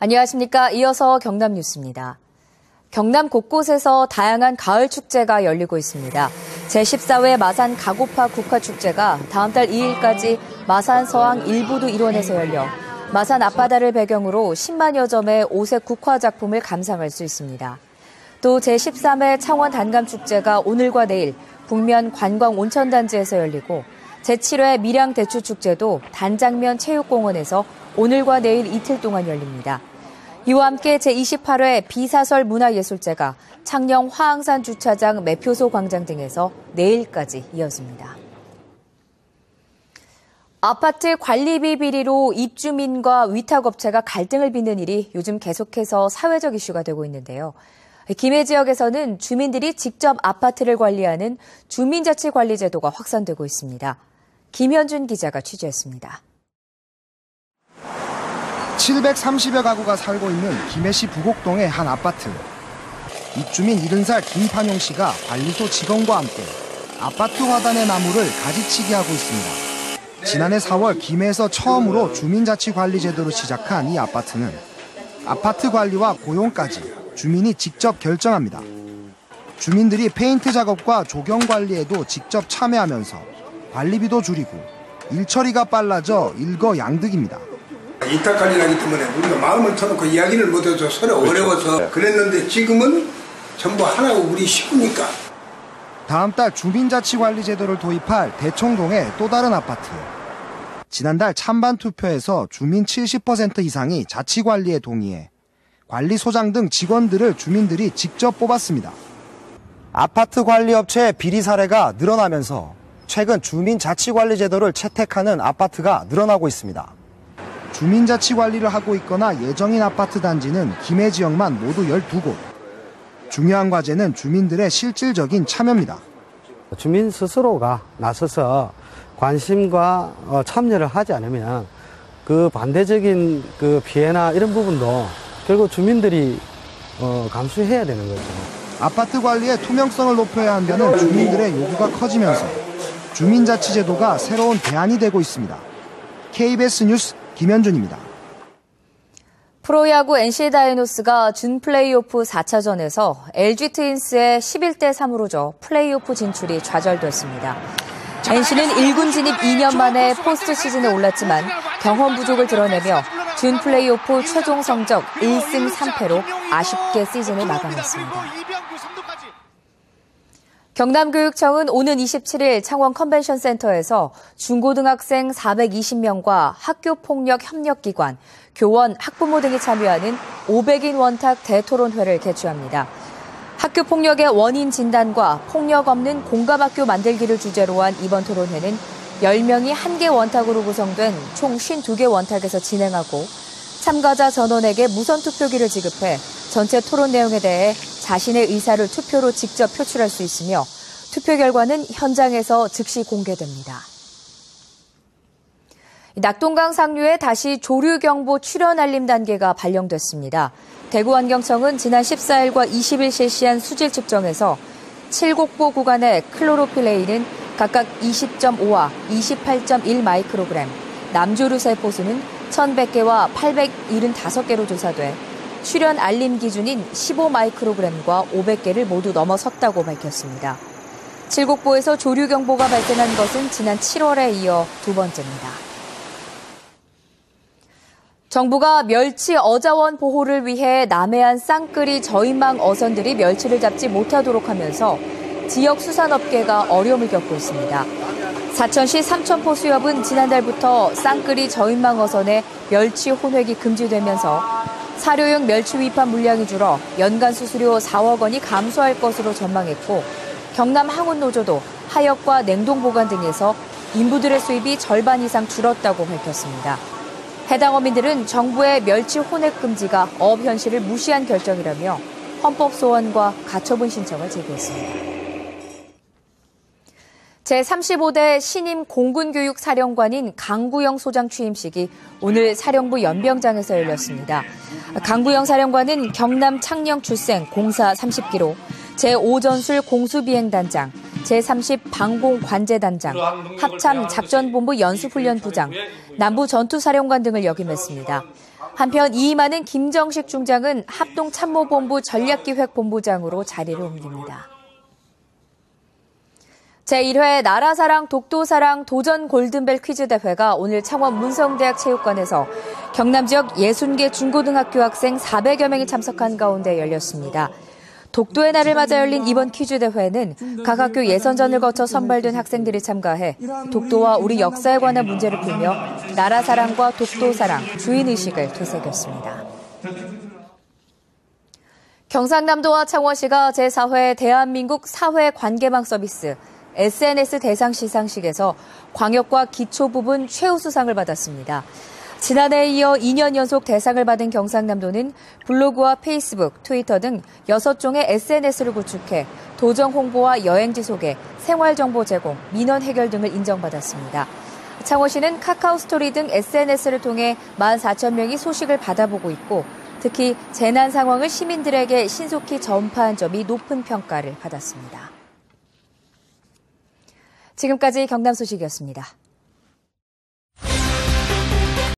안녕하십니까. 이어서 경남 뉴스입니다. 경남 곳곳에서 다양한 가을 축제가 열리고 있습니다. 제14회 마산 가고파 국화축제가 다음 달 2일까지 마산 서항 일부두 일원에서 열려 마산 앞바다를 배경으로 10만여 점의 오색 국화 작품을 감상할 수 있습니다. 또 제13회 창원 단감축제가 오늘과 내일 북면 관광온천단지에서 열리고 제7회 밀양대추축제도 단장면 체육공원에서 오늘과 내일 이틀 동안 열립니다. 이와 함께 제28회 비사설 문화예술제가 창녕 화항산 주차장 매표소 광장 등에서 내일까지 이어집니다. 아파트 관리비 비리로 입주민과 위탁업체가 갈등을 빚는 일이 요즘 계속해서 사회적 이슈가 되고 있는데요. 김해 지역에서는 주민들이 직접 아파트를 관리하는 주민자치관리제도가 확산되고 있습니다. 김현준 기자가 취재했습니다. 730여 가구가 살고 있는 김해시 부곡동의 한 아파트. 입주민 70살 김판용 씨가 관리소 직원과 함께 아파트 화단의 나무를 가지치기 하고 있습니다. 지난해 4월 김해에서 처음으로 주민자치관리제도를 시작한 이 아파트는 아파트 관리와 고용까지 주민이 직접 결정합니다. 주민들이 페인트 작업과 조경 관리에도 직접 참여하면서 관리비도 줄이고 일 처리가 빨라져 일거양득입니다. 이탁관리를 하기 때문에 우리가 마음을 터놓고 이야기를 못해서 서로 어려워서 그랬는데 지금은 전부 하나고 우리 식구니까. 다음 달 주민자치관리제도를 도입할 대청동의 또 다른 아파트. 지난달 찬반 투표에서 주민 70% 이상이 자치관리에 동의해 관리소장 등 직원들을 주민들이 직접 뽑았습니다. 아파트 관리업체의 비리 사례가 늘어나면서 최근 주민자치관리제도를 채택하는 아파트가 늘어나고 있습니다. 주민자치관리를 하고 있거나 예정인 아파트 단지는 김해 지역만 모두 12곳. 중요한 과제는 주민들의 실질적인 참여입니다. 주민 스스로가 나서서 관심과 참여를 하지 않으면 그 반대적인 그 피해나 이런 부분도 결국 주민들이 감수해야 되는 거죠. 아파트 관리의 투명성을 높여야 한다는 주민들의 요구가 커지면서 주민자치제도가 새로운 대안이 되고 있습니다. KBS 뉴스 김현준입니다. 프로야구 NC 다이노스가 준 플레이오프 4차전에서 LG 트윈스의 11대3으로 져 플레이오프 진출이 좌절됐습니다. NC는 1군 진입 2년 만에 포스트 시즌에 올랐지만 경험 부족을 드러내며 준 플레이오프 최종 성적 1승 3패로 아쉽게 시즌을 마감했습니다. 경남교육청은 오는 27일 창원 컨벤션센터에서 중고등학생 420명과 학교폭력 협력기관, 교원, 학부모 등이 참여하는 500인 원탁 대토론회를 개최합니다. 학교폭력의 원인 진단과 폭력 없는 공감학교 만들기를 주제로 한 이번 토론회는 10명이 1개 원탁으로 구성된 총 52개 원탁에서 진행하고 참가자 전원에게 무선투표기를 지급해 전체 토론 내용에 대해 자신의 의사를 투표로 직접 표출할 수 있으며 투표 결과는 현장에서 즉시 공개됩니다. 낙동강 상류에 다시 조류경보 출현 알림 단계가 발령됐습니다. 대구환경청은 지난 14일과 20일 실시한 수질 측정에서 칠곡보 구간의 클로로필레인은 각각 20.5와 28.1 마이크로그램, 남조류새 포수는 1,100개와 875개로 조사돼 출현 알림 기준인 15 마이크로그램과 500개를 모두 넘어섰다고 밝혔습니다. 칠곡보에서 조류 경보가 발생한 것은 지난 7월에 이어 두 번째입니다. 정부가 멸치 어자원 보호를 위해 남해안 쌍끌이 저인망 어선들이 멸치를 잡지 못하도록 하면서 지역 수산업계가 어려움을 겪고 있습니다. 사천시 삼천포 수협은 지난달부터 쌍끌이 저인망 어선의 멸치 혼획이 금지되면서 사료용 멸치 위판 물량이 줄어 연간 수수료 4억 원이 감소할 것으로 전망했고 경남 항운노조도 하역과 냉동보관 등에서 인부들의 수입이 절반 이상 줄었다고 밝혔습니다. 해당 어민들은 정부의 멸치 혼획 금지가 어업 현실을 무시한 결정이라며 헌법 소원과 가처분 신청을 제기했습니다. 제35대 신임 공군교육사령관인 강구영 소장 취임식이 오늘 사령부 연병장에서 열렸습니다. 강구영 사령관은 경남 창녕 출생 공사 30기로 제5전술 공수비행단장, 제30 방공관제단장, 합참 작전본부 연수훈련부장, 남부전투사령관 등을 역임했습니다. 한편 이임하는 김정식 중장은 합동참모본부 전략기획본부장으로 자리를 옮깁니다. 제1회 나라사랑 독도사랑 도전 골든벨 퀴즈대회가 오늘 창원 문성대학 체육관에서 경남 지역 60개 중고등학교 학생 400여 명이 참석한 가운데 열렸습니다. 독도의 날을 맞아 열린 이번 퀴즈대회는 각 학교 예선전을 거쳐 선발된 학생들이 참가해 독도와 우리 역사에 관한 문제를 풀며 나라사랑과 독도사랑, 주인의식을 되새겼습니다. 경상남도와 창원시가 제4회 대한민국 사회관계망 서비스 SNS 대상 시상식에서 광역과 기초 부분 최우수상을 받았습니다. 지난해에 이어 2년 연속 대상을 받은 경상남도는 블로그와 페이스북, 트위터 등 6종의 SNS를 구축해 도정 홍보와 여행지 소개, 생활정보 제공, 민원 해결 등을 인정받았습니다. 창원시는 카카오 스토리 등 SNS를 통해 14,000명이 소식을 받아보고 있고 특히 재난 상황을 시민들에게 신속히 전파한 점이 높은 평가를 받았습니다. 지금까지 경남 소식이었습니다.